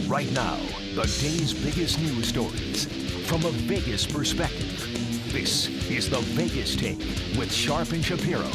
Right now, the day's biggest news stories from a Vegas perspective. This is the Vegas Take with Sharp and Shapiro.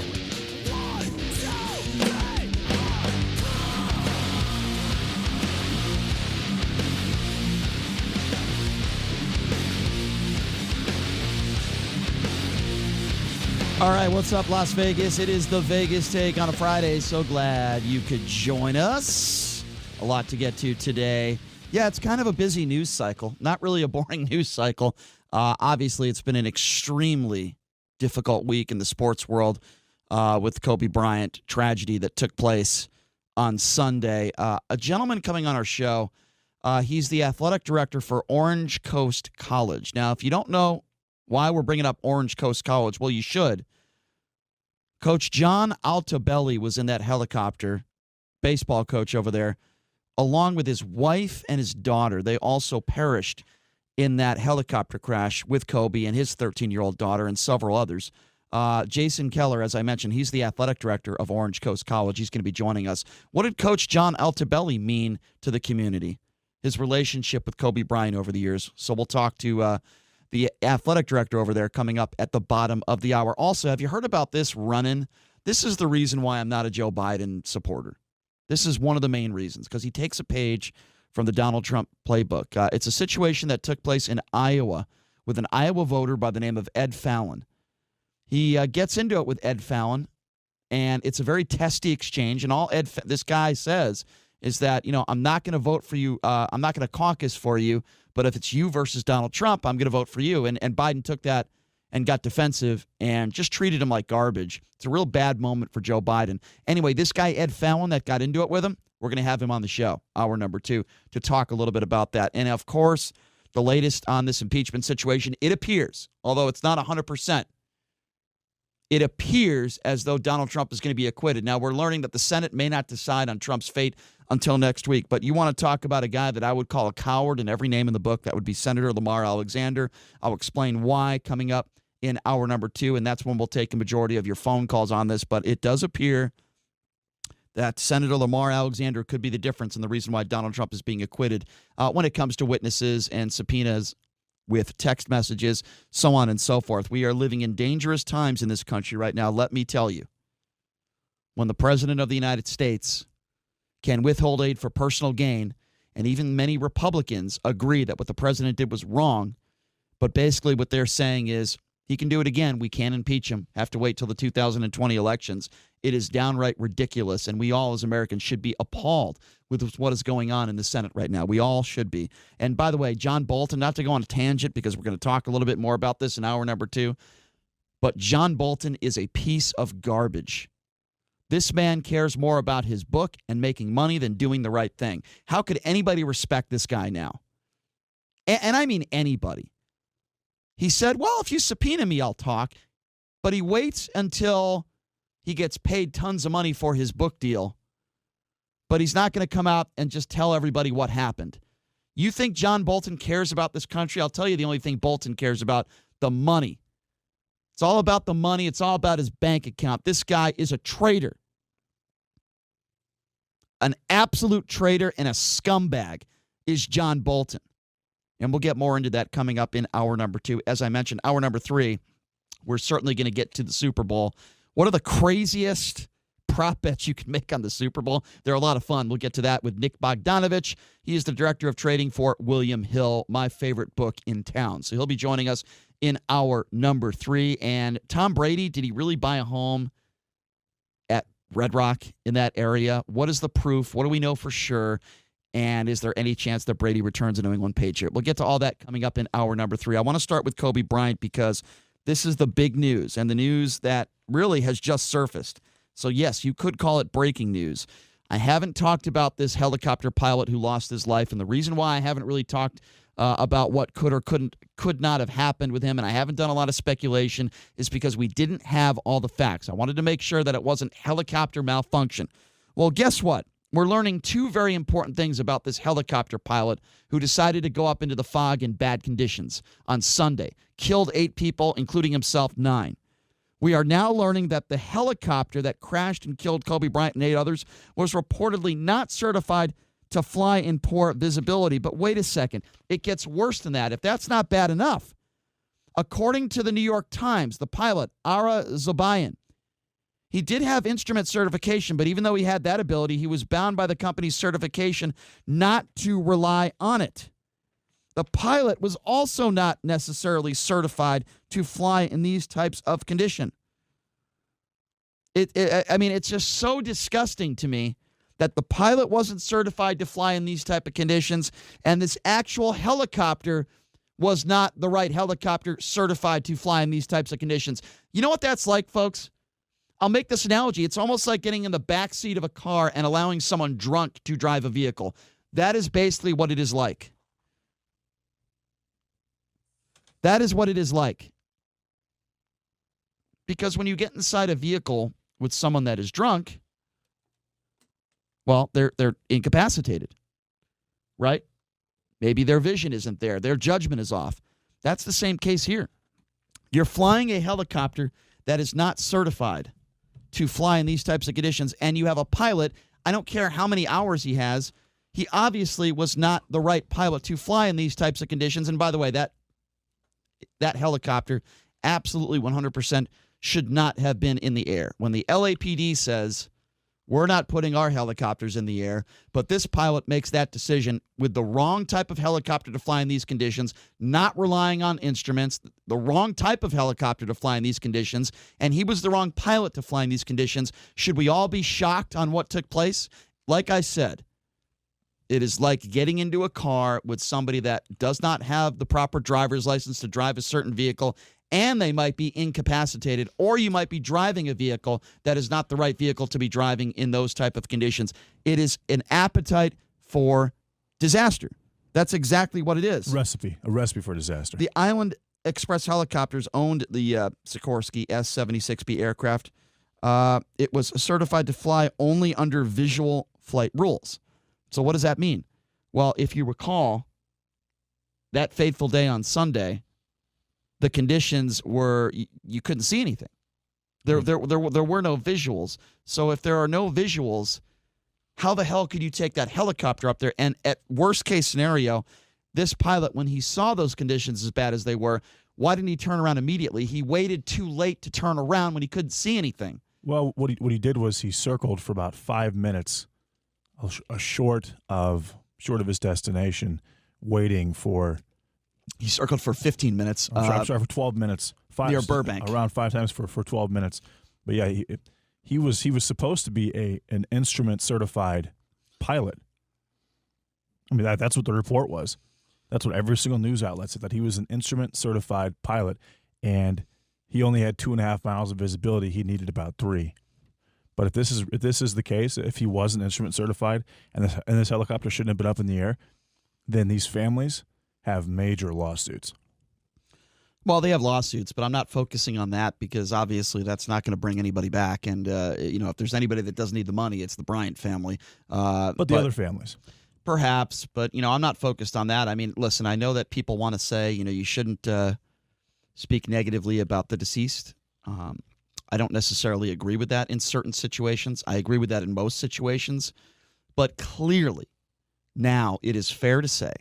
All right, what's up, Las Vegas? It is the Vegas Take on a Friday. So glad you could join us. A lot to get to today. Yeah, it's kind of a busy news cycle. Not really a boring news cycle. Obviously, it's been an extremely difficult week in the sports world with Kobe Bryant tragedy that took place on Sunday. A gentleman coming on our show, he's the athletic director for Orange Coast College. Now, if you don't know why we're bringing up Orange Coast College, well, you should. Coach John Altobelli was in that helicopter, baseball coach over there, along with his wife and his daughter. They also perished in that helicopter crash with Kobe and his 13-year-old daughter and several others. Jason Keller, as I mentioned, he's the athletic director of Orange Coast College. He's going to be joining us. What did Coach John Altobelli mean to the community? His relationship with Kobe Bryant over the years. So we'll talk to the athletic director over there coming up at the bottom of the hour. Also, have you heard about this run-in? This is the reason why I'm not a Joe Biden supporter. This is one of the main reasons, because he takes a page from the Donald Trump playbook. It's a situation that took place in Iowa with an Iowa voter by the name of Ed Fallon. He gets into it with Ed Fallon, and it's a very testy exchange. And all this guy says is that, I'm not going to vote for you. I'm not going to caucus for you. But if it's you versus Donald Trump, I'm going to vote for you. And Biden took that and got defensive and just treated him like garbage. It's a real bad moment for Joe Biden. Anyway, this guy, Ed Fallon, that got into it with him, we're going to have him on the show, hour number 2, to talk a little bit about that. And, of course, the latest on this impeachment situation, it appears, although it's not 100%, it appears as though Donald Trump is going to be acquitted. Now, we're learning that the Senate may not decide on Trump's fate until next week. But you want to talk about a guy that I would call a coward in every name in the book, that would be Senator Lamar Alexander. I'll explain why coming up in hour number 2, and that's when we'll take a majority of your phone calls on this. But it does appear that Senator Lamar Alexander could be the difference in the reason why Donald Trump is being acquitted when it comes to witnesses and subpoenas with text messages, so on and so forth. We are living in dangerous times in this country right now. Let me tell you, when the President of the United States can withhold aid for personal gain, and even many Republicans agree that what the president did was wrong, but basically what they're saying is he can do it again. We can't impeach him. Have to wait till the 2020 elections. It is downright ridiculous, and we all as Americans should be appalled with what is going on in the Senate right now. We all should be. And by the way, John Bolton, not to go on a tangent because we're going to talk a little bit more about this in hour number 2, but John Bolton is a piece of garbage. This man cares more about his book and making money than doing the right thing. How could anybody respect this guy now? And I mean anybody. He said, well, if you subpoena me, I'll talk. But he waits until he gets paid tons of money for his book deal. But he's not going to come out and just tell everybody what happened. You think John Bolton cares about this country? I'll tell you the only thing Bolton cares about, the money. It's all about the money. It's all about his bank account. This guy is a traitor. An absolute traitor and a scumbag is John Bolton. And we'll get more into that coming up in hour number 2. As I mentioned, hour number 3, we're certainly going to get to the Super Bowl. What are the craziest prop bets you can make on the Super Bowl? They're a lot of fun. We'll get to that with Nick Bogdanovich. He is the director of trading for William Hill, my favorite book in town. So he'll be joining us in hour number 3. And Tom Brady, did he really buy a home at Red Rock in that area? What is the proof? What do we know for sure? And is there any chance that Brady returns a New England Patriot? We'll get to all that coming up in hour number 3. I want to start with Kobe Bryant because this is the big news, and the news that really has just surfaced. So, yes, you could call it breaking news. I haven't talked about this helicopter pilot who lost his life, and the reason why I haven't really talked about what could or could not have happened with him, and I haven't done a lot of speculation, is because we didn't have all the facts. I wanted to make sure that it wasn't helicopter malfunction. Well, guess what? We're learning 2 very important things about this helicopter pilot who decided to go up into the fog in bad conditions on Sunday, killed 8 people, including himself 9. We are now learning that the helicopter that crashed and killed Kobe Bryant and 8 others was reportedly not certified to fly in poor visibility. But wait a second. It gets worse than that. If that's not bad enough, according to the New York Times, the pilot, Ara Zobayan, he did have instrument certification, but even though he had that ability, he was bound by the company's certification not to rely on it. The pilot was also not necessarily certified to fly in these types of condition. It's just so disgusting to me that the pilot wasn't certified to fly in these type of conditions, and this actual helicopter was not the right helicopter certified to fly in these types of conditions. You know what that's like, folks? I'll make this analogy. It's almost like getting in the back seat of a car and allowing someone drunk to drive a vehicle. That is basically what it is like. That is what it is like. Because when you get inside a vehicle with someone that is drunk, well, they're incapacitated, right? Maybe their vision isn't there. Their judgment is off. That's the same case here. You're flying a helicopter that is not certified to fly in these types of conditions, and you have a pilot, I don't care how many hours he has, he obviously was not the right pilot to fly in these types of conditions. And by the way, that helicopter absolutely 100% should not have been in the air. When the LAPD says, we're not putting our helicopters in the air, but this pilot makes that decision with the wrong type of helicopter to fly in these conditions, not relying on instruments, the wrong type of helicopter to fly in these conditions, and he was the wrong pilot to fly in these conditions. Should we all be shocked on what took place? Like I said, it is like getting into a car with somebody that does not have the proper driver's license to drive a certain vehicle, and they might be incapacitated, or you might be driving a vehicle that is not the right vehicle to be driving in those type of conditions. It is an appetite for disaster. That's exactly what it is. A recipe for disaster. The Island Express helicopters owned the Sikorsky S-76B aircraft. It was certified to fly only under visual flight rules. So what does that mean? Well, if you recall, that fateful day on Sunday, the conditions were you couldn't see anything. There were no visuals. So if there are no visuals, how the hell could you take that helicopter up there? And at worst case scenario, this pilot, when he saw those conditions as bad as they were, why didn't he turn around immediately? He waited too late to turn around when he couldn't see anything. Well, what he did was he circled for about 5 minutes, short of his destination, waiting for. He circled for 15 minutes. I'm sorry, for 12 minutes. Near Burbank. Around 5 times for 12 minutes. But yeah, he was supposed to be an instrument certified pilot. I mean, that's what the report was. That's what every single news outlet said, that he was an instrument certified pilot, and he only had 2.5 miles of visibility. He needed about 3. But if this is the case, if he wasn't instrument certified and this helicopter shouldn't have been up in the air, then these families have major lawsuits. Well, they have lawsuits, but I'm not focusing on that because obviously that's not going to bring anybody back. And, if there's anybody that doesn't need the money, it's the Bryant family. But the other families. Perhaps, but, I'm not focused on that. I mean, listen, I know that people want to say, you shouldn't speak negatively about the deceased. I don't necessarily agree with that in certain situations. I agree with that in most situations. But clearly, now it is fair to say,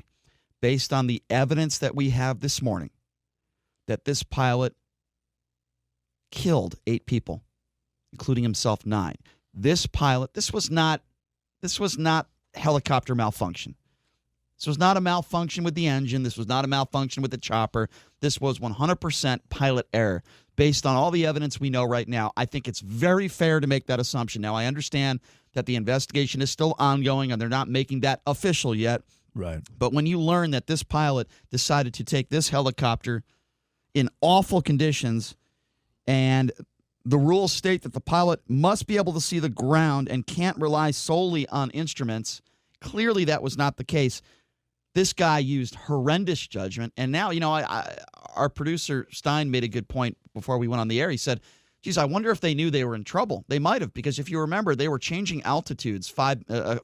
based on the evidence that we have this morning, that this pilot killed 8 people, including himself 9. This was not helicopter malfunction. This was not a malfunction with the engine. This was not a malfunction with the chopper. This was 100% pilot error. Based on all the evidence we know right now, I think it's very fair to make that assumption. Now, I understand that the investigation is still ongoing and they're not making that official yet. Right. But when you learn that this pilot decided to take this helicopter in awful conditions, and the rules state that the pilot must be able to see the ground and can't rely solely on instruments, clearly that was not the case. This guy used horrendous judgment. And now, our producer Stein made a good point before we went on the air. He said, geez, I wonder if they knew they were in trouble. They might have, because if you remember, they were changing altitudes a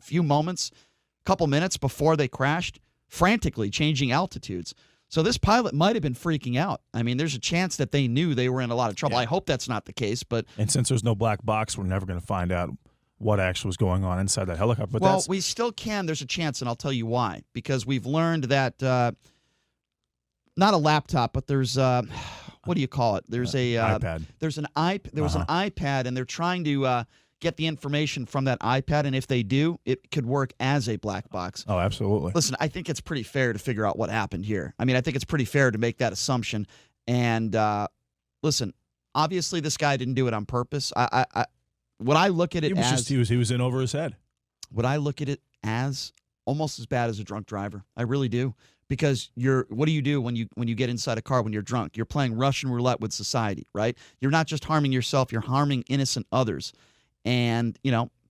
couple minutes before they crashed, frantically changing altitudes. So this pilot might have been freaking out. I mean, there's a chance that they knew they were in a lot of trouble. Yeah. I hope that's not the case. And since there's no black box, we're never going to find out what actually was going on inside that helicopter. But Well, we still can. There's a chance, and I'll tell you why. Because we've learned that not a laptop, but there's what do you call it? There's a iPad. There's an There was an iPad, and they're trying to get the information from that iPad. And if they do, it could work as a black box. Oh, absolutely. Listen, I think it's pretty fair to figure out what happened here. I mean, I think it's pretty fair to make that assumption. And listen, obviously, this guy didn't do it on purpose. What I look at it as he was in over his head. What I look at it as almost as bad as a drunk driver. I really do. Because what do you do when you get inside a car when you're drunk? You're playing Russian roulette with society, right? You're not just harming yourself, you're harming innocent others. And,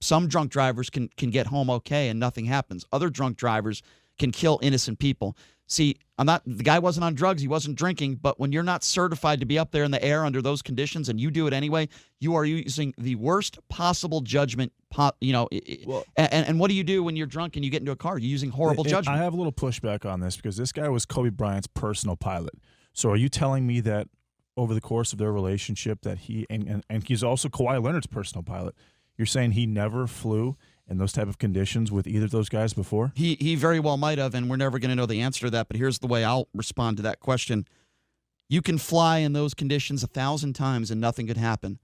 some drunk drivers can get home okay and nothing happens. Other drunk drivers can kill innocent people. See, the guy wasn't on drugs, he wasn't drinking, but when you're not certified to be up there in the air under those conditions and you do it anyway, you are using the worst possible judgment. And what do you do when you're drunk and you get into a car? You're using horrible judgment. I have a little pushback on this because this guy was Kobe Bryant's personal pilot. So are you telling me that over the course of their relationship that he and he's also Kawhi Leonard's personal pilot, you're saying he never flew in those type of conditions with either of those guys before? He very well might have, and we're never going to know the answer to that, but here's the way I'll respond to that question. You can fly in those conditions 1,000 times and nothing could happen.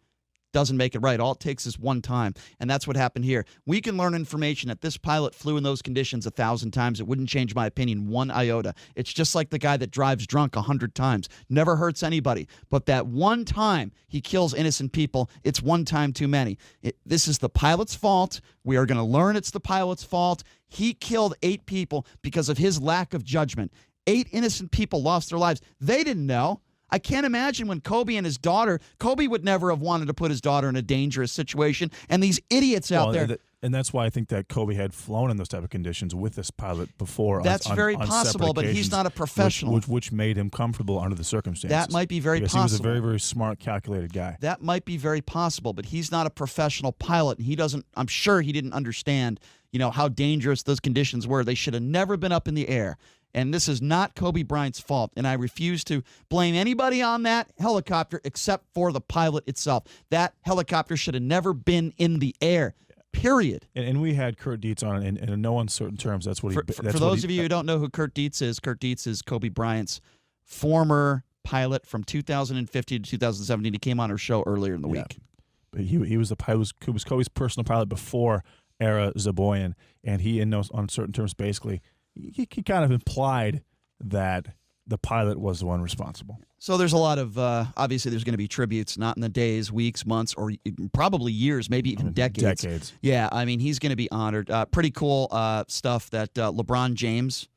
Doesn't make it right. All it takes is one time, and that's what happened here. We can learn information that this pilot flew in those conditions 1,000 times. It wouldn't change my opinion one iota. It's just like the guy that drives drunk 100 times. Never hurts anybody. But that one time he kills innocent people, it's one time too many. This is the pilot's fault. We are going to learn it's the pilot's fault. He killed 8 people because of his lack of judgment. 8 innocent people lost their lives. They didn't know. I can't imagine when Kobe and his daughter, Kobe would never have wanted to put his daughter in a dangerous situation, and these idiots out there. And that's why I think that Kobe had flown in those type of conditions with this pilot before. That's very possible, but he's not a professional. Which made him comfortable under the circumstances. That might be very possible. He was a very, very smart, calculated guy. That might be very possible, but he's not a professional pilot, and he doesn't. I'm sure he didn't understand, how dangerous those conditions were. They should have never been up in the air. And this is not Kobe Bryant's fault, and I refuse to blame anybody on that helicopter except for the pilot itself. That helicopter should have never been in the air, period. And we had Kurt Dietz on, and in no uncertain terms, that's what he... For those of you who don't know who Kurt Dietz is Kobe Bryant's former pilot from 2015 to 2017. He came on our show earlier in the week. But he was the pilot. He was Kobe's personal pilot before era Zaboyan, and he, in no uncertain terms, basically... He kind of implied that the pilot was the one responsible. So there's a lot of, obviously there's going to be tributes, not in the days, weeks, months, or probably years, maybe even decades. Yeah, I mean, he's going to be honored. Pretty cool stuff that LeBron James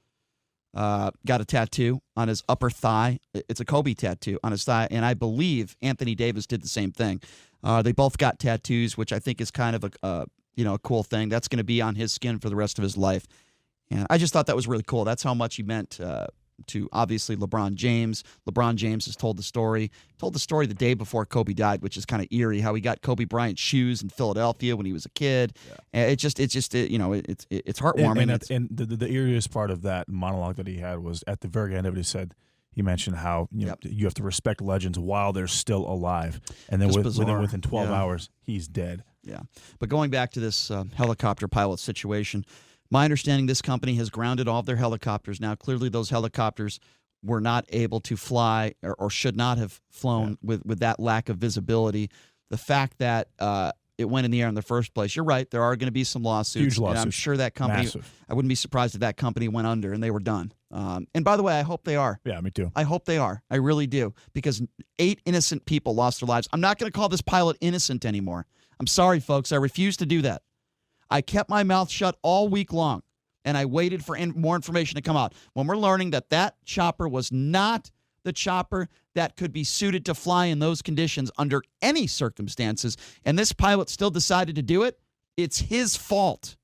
got a tattoo on his upper thigh. It's a Kobe tattoo on his thigh, and I believe Anthony Davis did the same thing. They both got tattoos, which I think is kind of a cool thing. That's going to be on his skin for the rest of his life. And I just thought that was really cool. That's how much he meant to obviously LeBron James. LeBron James has told the story the day before Kobe died, which is kind of eerie. How he got Kobe Bryant shoes in Philadelphia when he was a kid. Yeah. It's heartwarming. And the eeriest part of that monologue that he had was at the very end of it. He mentioned how you have to respect legends while they're still alive, and then within 12 hours he's dead. Yeah, but going back to this helicopter pilot situation. My understanding, this company has grounded all of their helicopters. Now, clearly those helicopters were not able to fly or should not have flown with that lack of visibility. The fact that it went in the air in the first place, you're right, there are going to be some lawsuits. Huge lawsuits. And I'm sure that company, massive. I wouldn't be surprised if that company went under and they were done. And by the way, I hope they are. Yeah, me too. I hope they are. I really do. Because 8 innocent people lost their lives. I'm not going to call this pilot innocent anymore. I'm sorry, folks. I refuse to do that. I kept my mouth shut all week long, and I waited for more information to come out. When we're learning that chopper was not the chopper that could be suited to fly in those conditions under any circumstances, and this pilot still decided to do it, it's his fault.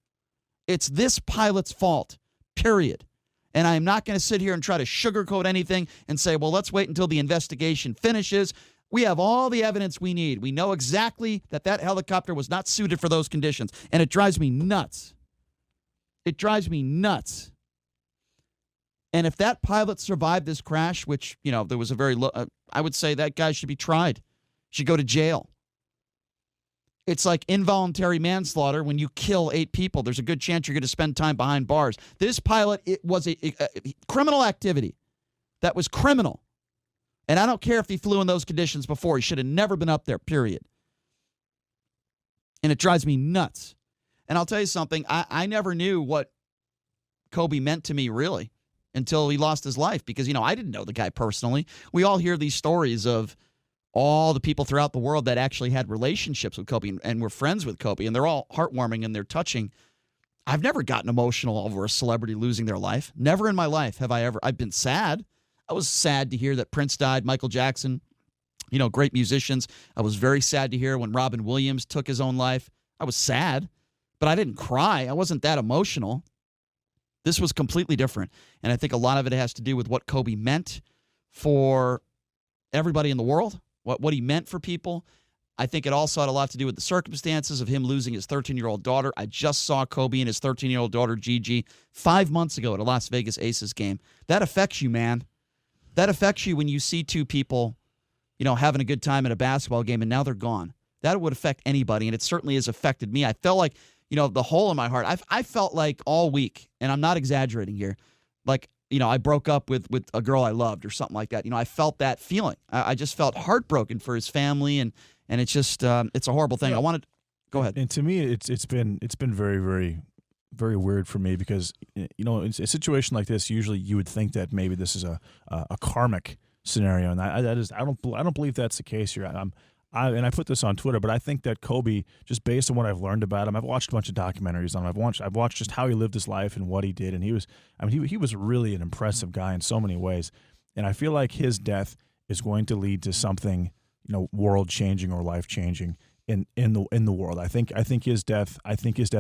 It's this pilot's fault, period. And I am not going to sit here and try to sugarcoat anything and say, well, let's wait until the investigation finishes. We have all the evidence we need. We know exactly that helicopter was not suited for those conditions, and it drives me nuts. It drives me nuts. And if that pilot survived this crash, which, there was a very low, I would say that guy should be tried, should go to jail. It's like involuntary manslaughter. When you kill 8 people, there's a good chance you're going to spend time behind bars. This pilot, it was a criminal activity. That was criminal. And I don't care if he flew in those conditions before. He should have never been up there, period. And it drives me nuts. And I'll tell you something. I never knew what Kobe meant to me, really, until he lost his life. Because, I didn't know the guy personally. We all hear these stories of all the people throughout the world that actually had relationships with Kobe and were friends with Kobe, and they're all heartwarming and they're touching. I've never gotten emotional over a celebrity losing their life. Never in my life have I ever. I've been sad. I was sad to hear that Prince died, Michael Jackson, great musicians. I was very sad to hear when Robin Williams took his own life. I was sad, but I didn't cry. I wasn't that emotional. This was completely different, and I think a lot of it has to do with what Kobe meant for everybody in the world. What he meant for people. I think it also had a lot to do with the circumstances of him losing his 13-year-old daughter. I just saw Kobe and his 13-year-old daughter, Gigi, 5 months ago at a Las Vegas Aces game. That affects you, man. That affects you when you see 2 people, having a good time at a basketball game, and now they're gone. That would affect anybody, and it certainly has affected me. I felt like, the hole in my heart. I felt like all week, and I'm not exaggerating here, like, I broke up with a girl I loved or something like that. I felt that feeling. I just felt heartbroken for his family, and it's just it's a horrible thing. Yeah. Go ahead. And to me, it's been very, very, very weird for me because in a situation like this, usually you would think that maybe this is a karmic scenario, and I don't believe that's the case here. I put this on Twitter, but I think that Kobe, just based on what I've learned about him, I've watched a bunch of documentaries on him. I've watched just how he lived his life and what he did, and he was really an impressive guy in so many ways. And I feel like his death is going to lead to something, world changing or life changing in the world. I think his death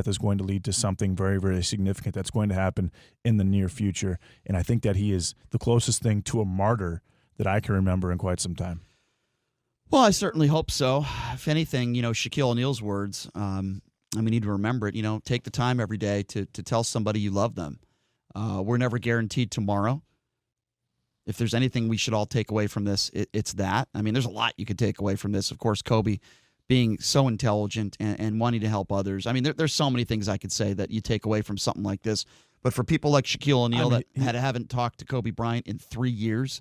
is going to lead to something very, very significant that's going to happen in the near future. And I think that he is the closest thing to a martyr that I can remember in quite some time. Well, I certainly hope so. If anything, Shaquille O'Neal's words, we need to remember it. Take the time every day to tell somebody you love them. We're never guaranteed tomorrow. If there's anything we should all take away from this, it's that. There's a lot you could take away from this. Of course, Kobe being so intelligent and wanting to help others. There's so many things I could say that you take away from something like this. But for people like Shaquille O'Neal that haven't talked to Kobe Bryant in 3 years,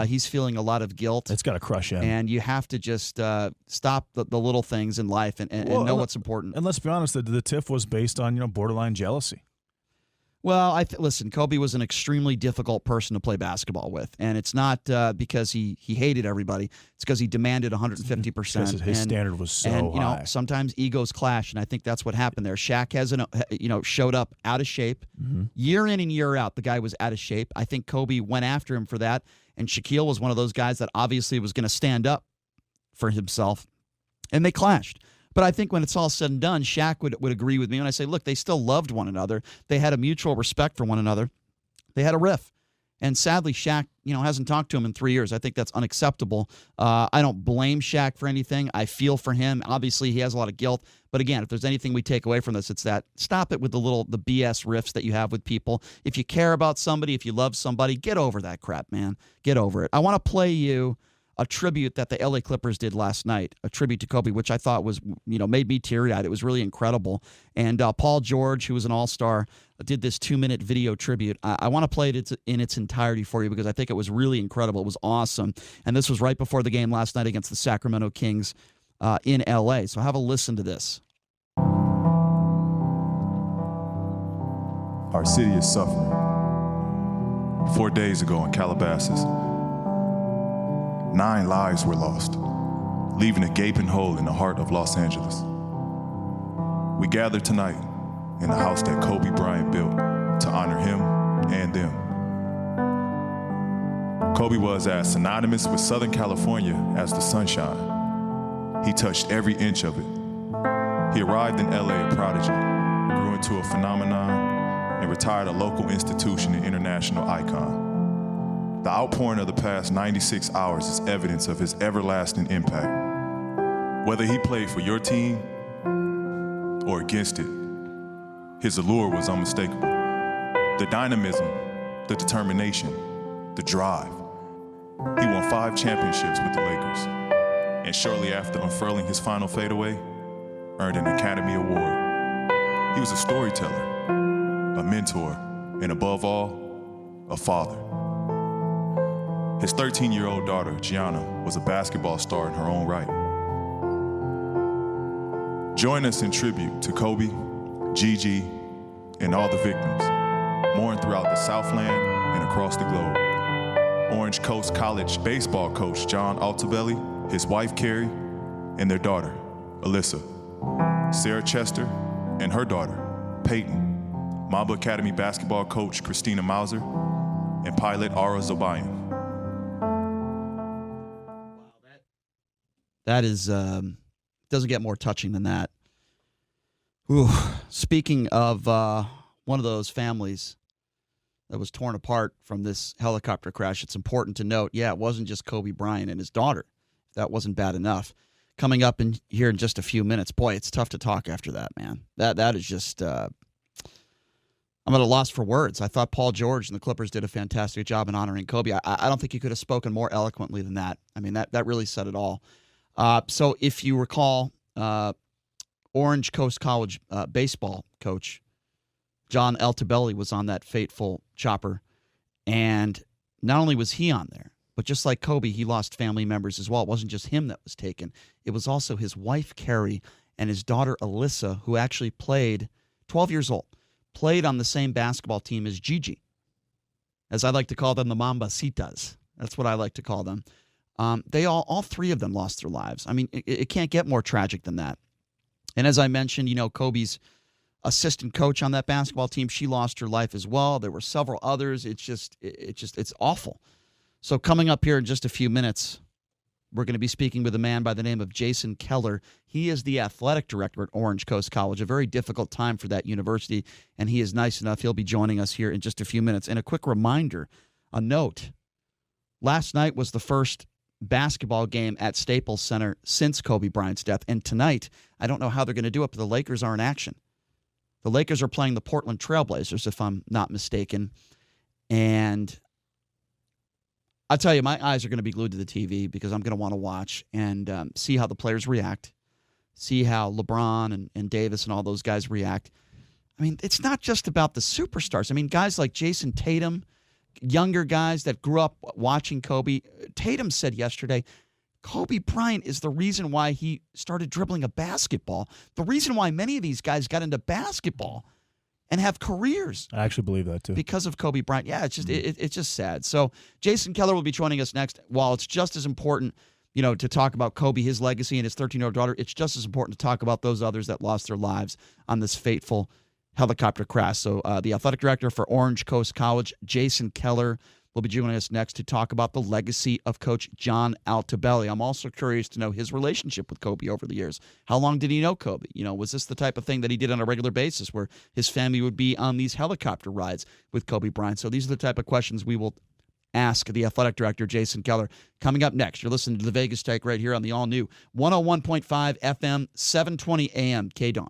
he's feeling a lot of guilt. It's got to crush him. And you have to just stop the little things in life and know what's important. And let's be honest, the tiff was based on borderline jealousy. Well, listen, Kobe was an extremely difficult person to play basketball with. And it's not because he hated everybody. It's because he demanded 150%. Because his standard was so high. Sometimes egos clash, and I think that's what happened there. Shaq showed up out of shape. Mm-hmm. Year in and year out, the guy was out of shape. I think Kobe went after him for that. And Shaquille was one of those guys that obviously was going to stand up for himself. And they clashed. But I think when it's all said and done, Shaq would agree with me when I say, look, they still loved one another. They had a mutual respect for one another. They had a riff. And sadly, Shaq, hasn't talked to him in 3 years. I think that's unacceptable. I don't blame Shaq for anything. I feel for him. Obviously, he has a lot of guilt. But again, if there's anything we take away from this, it's that stop it with the BS riffs that you have with people. If you care about somebody, if you love somebody, get over that crap, man. Get over it. I want to play you a tribute that the LA Clippers did last night, a tribute to Kobe, which I thought was, made me teary-eyed. It was really incredible. And Paul George, who was an all-star, did this 2-minute video tribute. I want to play it in its entirety for you because I think it was really incredible. It was awesome. And this was right before the game last night against the Sacramento Kings in LA. So have a listen to this. Our city is suffering. 4 days ago in Calabasas, 9 lives were lost, leaving a gaping hole in the heart of Los Angeles. We gather tonight in the house that Kobe Bryant built to honor him and them. Kobe was as synonymous with Southern California as the sunshine. He touched every inch of it. He arrived in LA a prodigy, grew into a phenomenon, and retired a local institution and international icon. The outpouring of the past 96 hours is evidence of his everlasting impact. Whether he played for your team or against it, his allure was unmistakable. The dynamism, the determination, the drive. He won 5 championships with the Lakers. And shortly after unfurling his final fadeaway, earned an Academy Award. He was a storyteller, a mentor, and above all, a father. His 13-year-old daughter, Gianna, was a basketball star in her own right. Join us in tribute to Kobe, Gigi, and all the victims, mourn throughout the Southland and across the globe. Orange Coast College baseball coach John Altobelli, his wife Carrie, and their daughter, Alyssa, Sarah Chester, and her daughter, Peyton, Mamba Academy basketball coach Christina Mauser, and pilot Ara Zobayan. That is, doesn't get more touching than that. Ooh, speaking of one of those families that was torn apart from this helicopter crash, it's important to note, yeah, it wasn't just Kobe Bryant and his daughter. That wasn't bad enough. Coming up here in just a few minutes, boy, it's tough to talk after that, man. That is just, I'm at a loss for words. I thought Paul George and the Clippers did a fantastic job in honoring Kobe. I don't think he could have spoken more eloquently than that. I mean, that really said it all. So if you recall, Orange Coast College baseball coach John Altobelli was on that fateful chopper, and not only was he on there, but just like Kobe, he lost family members as well. It wasn't just him that was taken. It was also his wife, Carrie, and his daughter, Alyssa, who actually played, 12 years old, played on the same basketball team as Gigi. As I like to call them, the Mambasitas. That's what I like to call them. They all three of them lost their lives. I mean, it can't get more tragic than that. And as I mentioned, Kobe's assistant coach on that basketball team, she lost her life as well. There were several others. It's awful. So coming up here in just a few minutes, we're going to be speaking with a man by the name of Jason Keller. He is the athletic director at Orange Coast College, a very difficult time for that university, and he is nice enough. He'll be joining us here in just a few minutes. And a quick reminder, a note, last night was the first basketball game at Staples Center since Kobe Bryant's death, and tonight, I don't know how they're going to do it, but the Lakers are in action. The Lakers are playing the Portland Trailblazers, if I'm not mistaken, and I'll tell you, my eyes are going to be glued to the TV because I'm going to want to watch and see how the players react, see how LeBron and Davis and all those guys react. I mean, it's not just about the superstars. I mean, guys like Jason Tatum, younger guys that grew up watching Kobe. Tatum said yesterday, Kobe Bryant is the reason why he started dribbling a basketball, the reason why many of these guys got into basketball and have careers. I actually believe that, too. Because of Kobe Bryant. Yeah, it's just it's just sad. So Jason Keller will be joining us next. While it's just as important, to talk about Kobe, his legacy, and his 13-year-old daughter, it's just as important to talk about those others that lost their lives on this fateful helicopter crash. So the athletic director for Orange Coast College, Jason Keller, will be joining us next to talk about the legacy of Coach John Altobelli. I'm also curious to know his relationship with Kobe over the years. How long did he know Kobe? Was this the type of thing that he did on a regular basis where his family would be on these helicopter rides with Kobe Bryant? So these are the type of questions we will ask the athletic director, Jason Keller. Coming up next, you're listening to The Vegas Take right here on the all-new 101.5 FM, 720 AM, KDAWN.